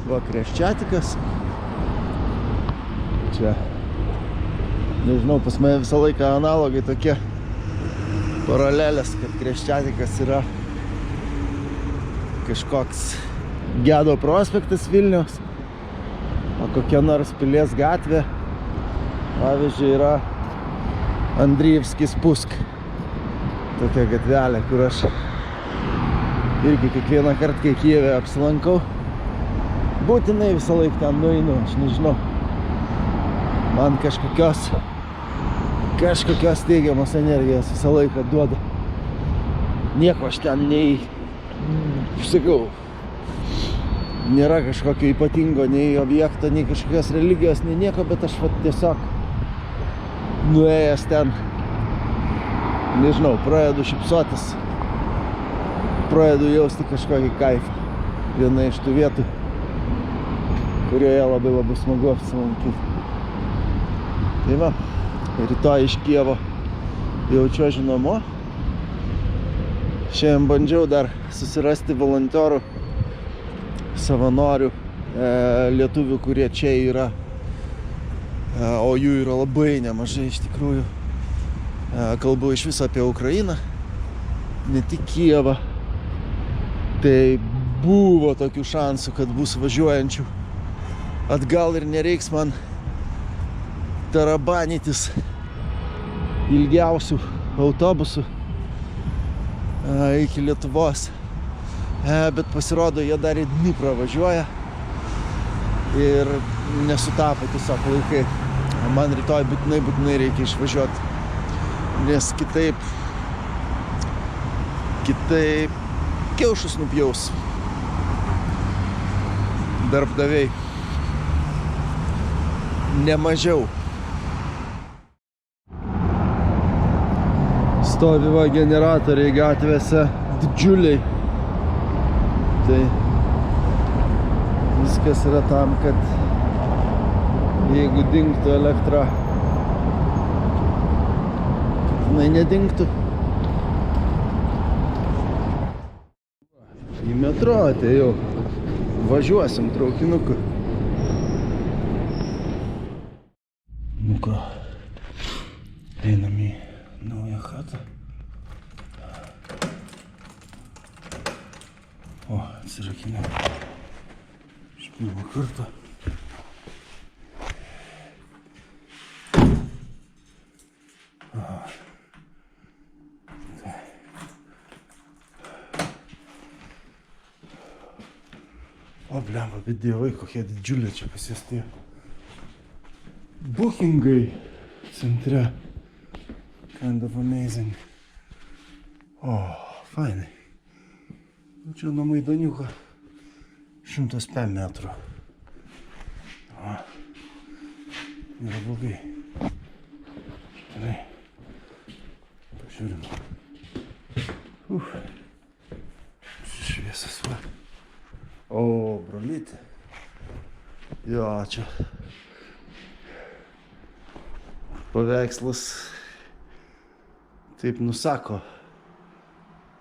Va, Kreščiatikas. Čia, nežinau, pas mane visą laiką analogai tokie paralelės, kad Kreščiatikas yra kažkoks Gedo prospektas Vilniaus, o kokia nors Pilies gatvė, pavyzdžiui, yra Andrijevskis Pusk. Tokia gatvelė, kur aš irgi kiekvieną kartą, kai Kijeve apsilankau, būtinai visą laiką ten nueinu, aš nežinau. Man kažkokios teigiamos energijos visą laiką duoda. Nieko aš ten sakau, nėra kažkokio ypatingo, nei objekto, nei kažkokios religijos, nei nieko, bet aš tiesiog nuėjęs ten, nežinau, pradedu šypsotis, pradedu jausti kažkokį kaifą. Viena iš tų vietų, kurioje labai smagu apsilankyti. Tai va, rytoj iš Kijevo jaučiuosi namo. Šiandien bandžiau dar susirasti volonterų, savanorių, lietuvių, kurie čia yra, o jų yra labai nemažai iš tikrųjų. Kalbu iš viso apie Ukrainą, ne tik Kijevą. Tai buvo tokių šansų, kad bus važiuojančių atgal ir nereiks man tarabanytis ilgiausių autobusų iki Lietuvos. Bet pasirodo, jie dar į Dniprą važiuoja ir nesutapo tiesiog laikai. Man rytoj būtinai reikia išvažiuoti, nes kitaip kiaušus nupjaus darbdaviai. Nemažiau. Stovi va generatoriai gatvėse, didžiuliai. Tai viskas yra tam, kad jeigu dingtų elektra, kad jinai nedingtų. Į metro atėjau. Važiuosim traukinuku. Nu ką, einam į naują chatą. O, atsirakinę. Iš pirmo karto. O, blemba, bet dievai, kokie didžiuliai čia pasėstė. Bookingai centre. Kind of amazing. O, fainai. Čia nuo Maidaniuko 105 metrų. O, yra blogai. Gerai. Pažiūrim. Šviesas va. O, brolytė. Jo, čia paveikslas taip nusako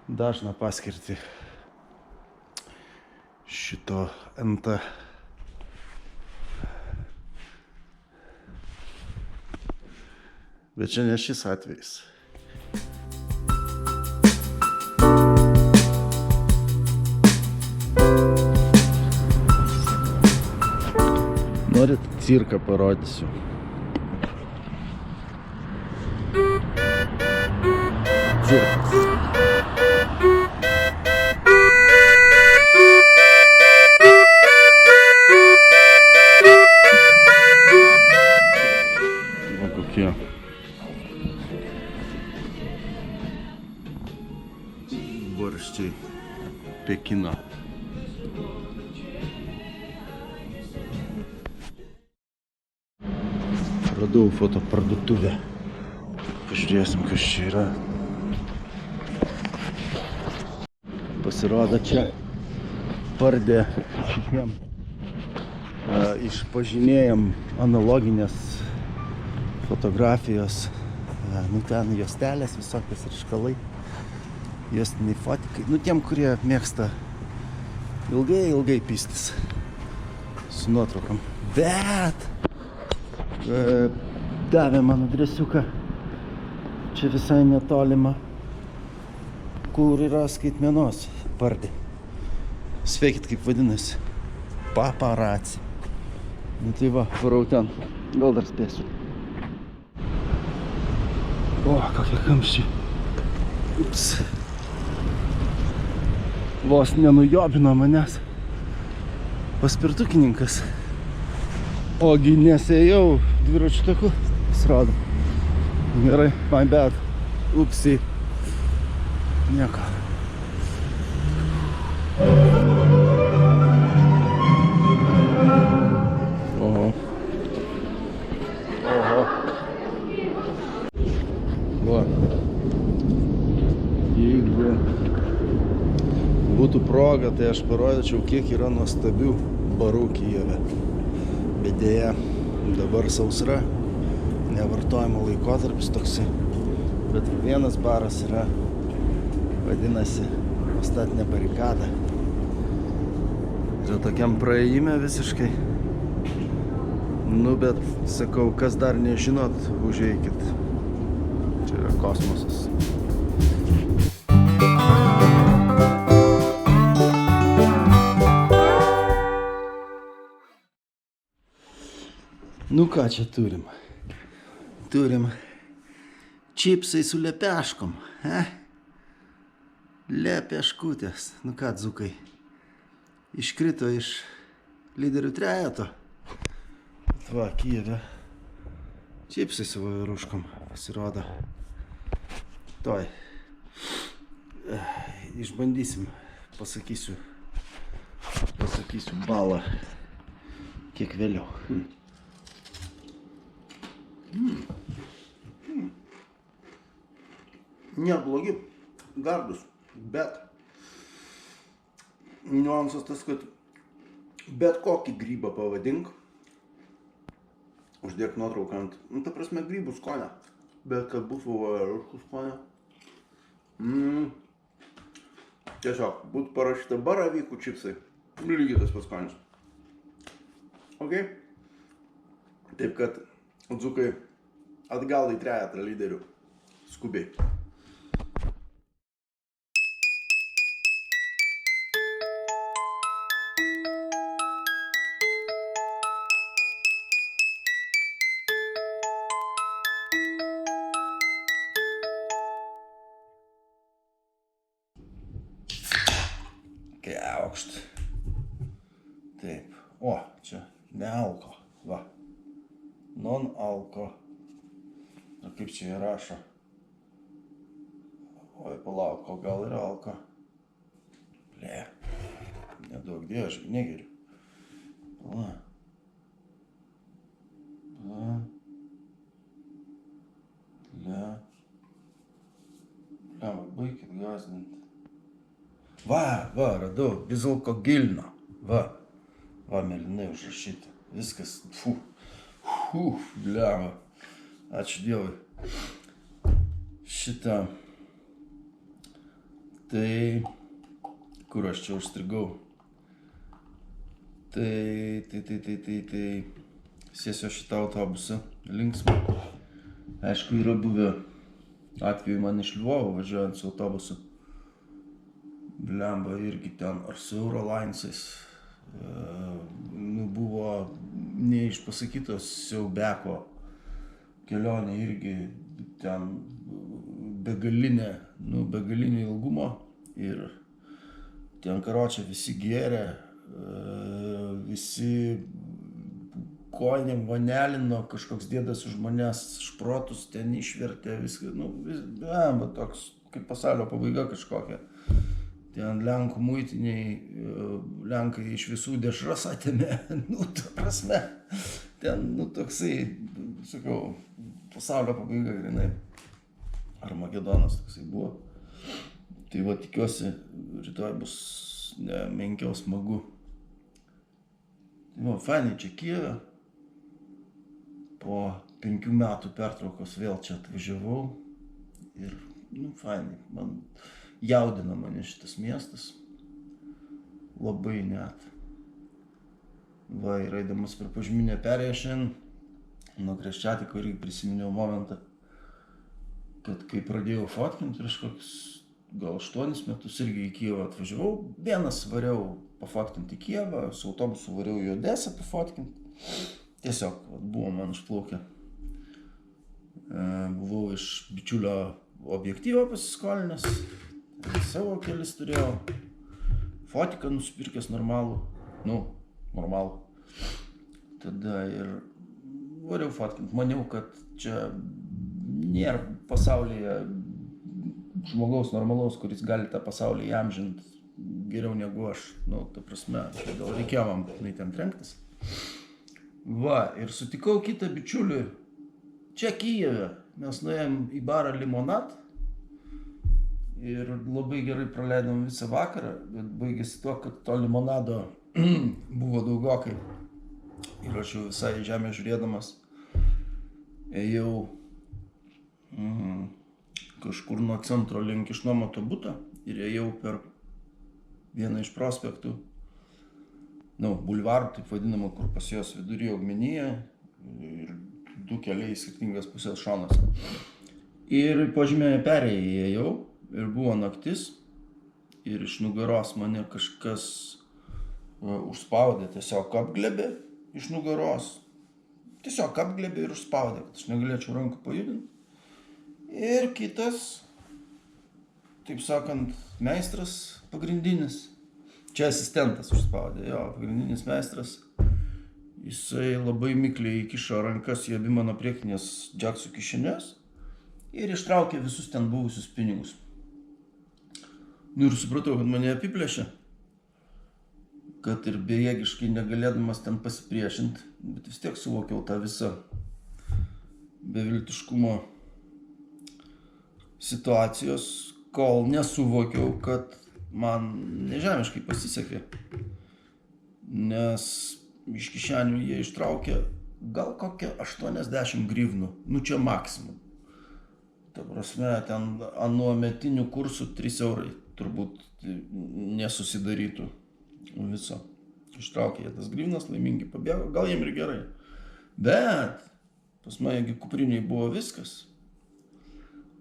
dažną paskirtį šito NT. Bet čia ne šis atvejis. Norit cirką parodysiu. Cirkas. O kokie. Barščiai Pekino. Radau fotoparduotuvę. Pažiūrėsim, kas čia yra. Pasirodo, čia pardė šitiem išpažinėjam analoginės fotografijos. Nu, ten juostelės visokios ir škalai. Juostiniai fotikai. Nu, tiem, kurie mėgsta ilgai pystis. su nuotraukom. Bet davė man adresiuką. Čia visai netolima, kur yra skaitmenos pardė. Sveikit, kaip vadinasi. Paparaci. Nu tai va, varau ten. Gal dar spėsiu. O, kokie kamščiai. Ups. Vos nenujobino manęs paspirtukininkas. Ogi nesėjau dviračių taku. Pasirodo. Gerai, my bad. Upsi. Nieko. Oho. Oho. Va. Jeigu būtų proga, tai aš parodyčiau, kiek yra nuostabių barų Kijeve. Bet dėja, dabar sausra, nevartojimo laikotarpis toksai. Bet vienas baras yra, vadinasi, ostatinė barikada. Yra tokiam praėjime visiškai. Nu, bet, sakau, kas dar nežinot, užeikit. Čia yra kosmosas. Nu ką čia turim? Turim čipsai su lepeškom. Lepeškutės. Nu ką, dzukai? Iškrito iš lyderių trejeto. Va, Kijeve. Čipsai su vairuškom pasirodo. Toj. Išbandysim. Pasakysiu balą. Kiek vėliau. Neblogi, gardus, bet niuansas tas, kad bet kokį grybą pavadink, uždėk nuotrauką ant, nu, ta prasme, grybų skonio, bet kad būtų vairuškų skonio. Tiesiog, būtų parašyta baravykų čipsai, lygiai tas pats skonis. Ok? Taip kad, dzukai, atgal į trejetą lyderių. Skubiai. Aukšt. Taip. O, čia ne alko. Va. Non-alko. O kaip čia jie rašo? Oi, palauk, o gal yra alko? Ble. Nedaug dėjo, aš negeriu. Va. Va. Ble. Ble, baikit gazdinti. Va, radau, bezalkogilinio. Va, mėlynai užrašyta. Viskas, bliava. Ačiū Dievui. Šitą. Tai, kur aš čia užstrigau? Tai, sėsiu šitą autobusą, linksmą. Aišku, yra buvę atveju man iš Lvovo važiuojant su autobusu. Blemba irgi ten, ar su Eurolinesais, buvo neišpasakytos siaubeko kelionė irgi ten begalinė ilgumo ir ten karočią visi gėrė, visi kojinėm vanelino, kažkoks dėdas už manęs šprotus ten išvertė viską, blemba toks kaip pasaulio pabaiga kažkokia. Ten Lenkų muitiniai, Lenkai iš visų dešras atėmė, ta prasme, ten, toksai, sakau, pasaulio pabaiga grinai, Armagedonas toksai buvo. Tai va, tikiuosi, rytoj bus menkiau smagu. Tai va, fainai čia Kijeve, po 5 metų pertraukos vėl čia atvažiavau ir, fainai, man jaudina mane šitas miestas, labai net. Va, ir eidamas per Pažeminę perėją šiandien, nuo Kreščiatiko irgi prisiminiau momentą, kad kai pradėjau fotkinti prieš kokius gal 8 metus irgi į Kijevą atvažiavau, vienas variau pafotkinti į Kijevą, su autobusu variau į Odesą pafotkinti. Tiesiog buvo man išplaukę. Buvau iš bičiulio objektyvą pasiskolinęs, savo kelis turėjau, fotiką nusipirkęs normalų. Tada ir variau fotkinti. Maniau, kad čia nėra pasaulyje žmogaus normalaus, kuris gali tą pasaulį įamžinti geriau negu aš. Ta prasme, gal reikėjo man būtinai ten trenktis. Va, ir sutikau kitą bičiulį čia Kijeve. Mes nuėjom į barą Limonad ir labai gerai praleidom visą vakarą, bet baigėsi tuo, kad to limonado buvo daugokai. Ir aš jau visai žemę žiūrėdamas ėjau kažkur nuo centro link išnuomoto buto ir ėjau per vieną iš prospektų, bulvarų, taip vadinamą, kur pas jos vidury augmenija ir 2 keliai į skirtingas pusės šonuose. Ir po Pažeminę perėją ėjau ir buvo naktis ir iš nugaros mane kažkas užspaudė, tiesiog apglėbė iš nugaros. Tiesiog apglėbė ir užspaudė, kad aš negalėčiau rankų pajudinti. Ir kitas, taip sakant, meistras pagrindinis, čia asistentas užspaudė, jo, pagrindinis meistras, jisai labai mikliai įkišo rankas į abi mano priekinės džaksų kišenės ir ištraukė visus ten buvusius pinigus. Ir supratau, kad mane apiplėšė, kad ir bejėgiškai negalėdamas ten pasipriešinti, bet vis tiek suvokiau tą visą beviltiškumo situacijos, kol nesuvokiau, kad man nežemiškai pasisekė, nes iš kišenių jie ištraukė gal kokią 80 grivnų, čia maksimum. Ta prasme, ten anuometinių kursų 3 eurai turbūt nesusidarytų viso. Ištraukė jie tas grivnas, laimingi pabėgo, gal jiem ir gerai. Bet pas mane kupriniai buvo viskas.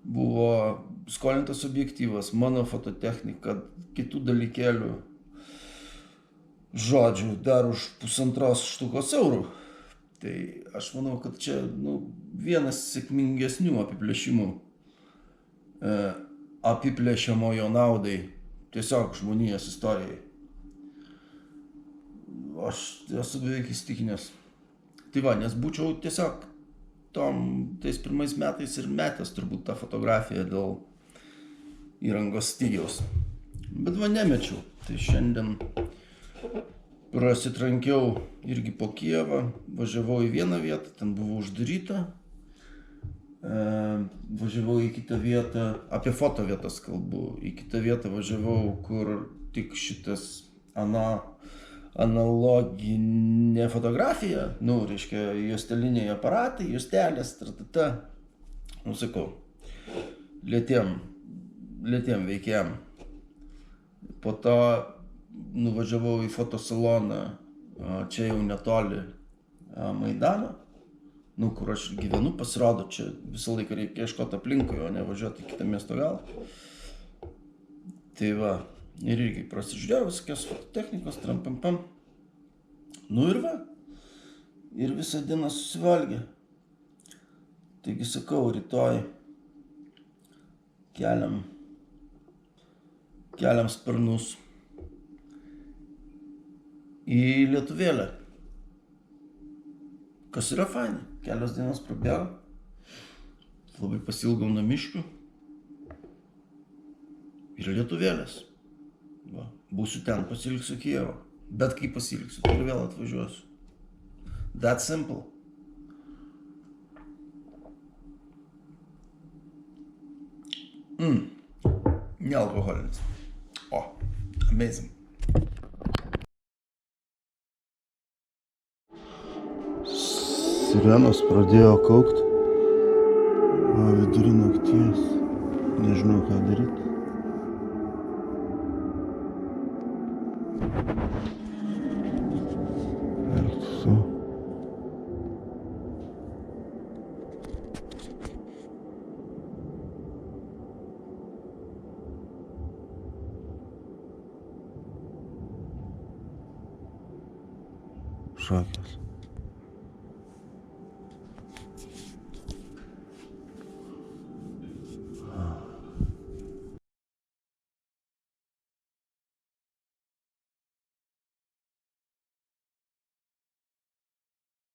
Buvo skolintas objektyvas, mano fototechnika, kitų dalykėlių, žodžių, dar už 1,5 štukos eurų. Tai aš manau, kad čia vienas sėkmingesnių apiplėšimų apiplėšiamojo naudai tiesiog žmonijos istorijai. Aš esu beveik įsitikinęs. Tai va, nes būčiau tiesiog tais pirmais metais ir metęs turbūt tą fotografiją dėl įrangos stygiaus. Bet va, nemečiau. Tai šiandien prasitrankiau irgi po Kijevą, važiavau į vieną vietą, ten buvo uždaryta. Važiavau į kitą vietą, apie foto vietas kalbu, į kitą vietą važiavau, kur tik šitas analoginė fotografija, reiškia, juosteliniai aparatai, juostelės, sakau, lėtiem veikėjam. Po to nuvažiavau į fotosaloną, čia jau netoli Maidano, kur aš gyvenu, pasirodo, čia visą laiką reikia ieškoti aplinkui, o ne važiuoti į kitą miesto galą. Tai va, ir irgi prasižiūrėjau visokios fototechnikos, trampampam. Ir va, ir visą dieną susivalgė. Taigi sakau, rytoj keliam sparnus į Lietuvėlę. Kas yra fainai, kelios dienos prabėgo, labai pasilgau namiškių ir Lietuvėlės. Va, būsiu ten, pasilgsiu Kijevą, bet kai pasilgsiu, tai ir vėl atvažiuosiu. That simple. Nealkoholinis. Amazing. Sirenos pradėjo kaukt, vidury nakties, nežinau ką daryti. Ir kažkokios.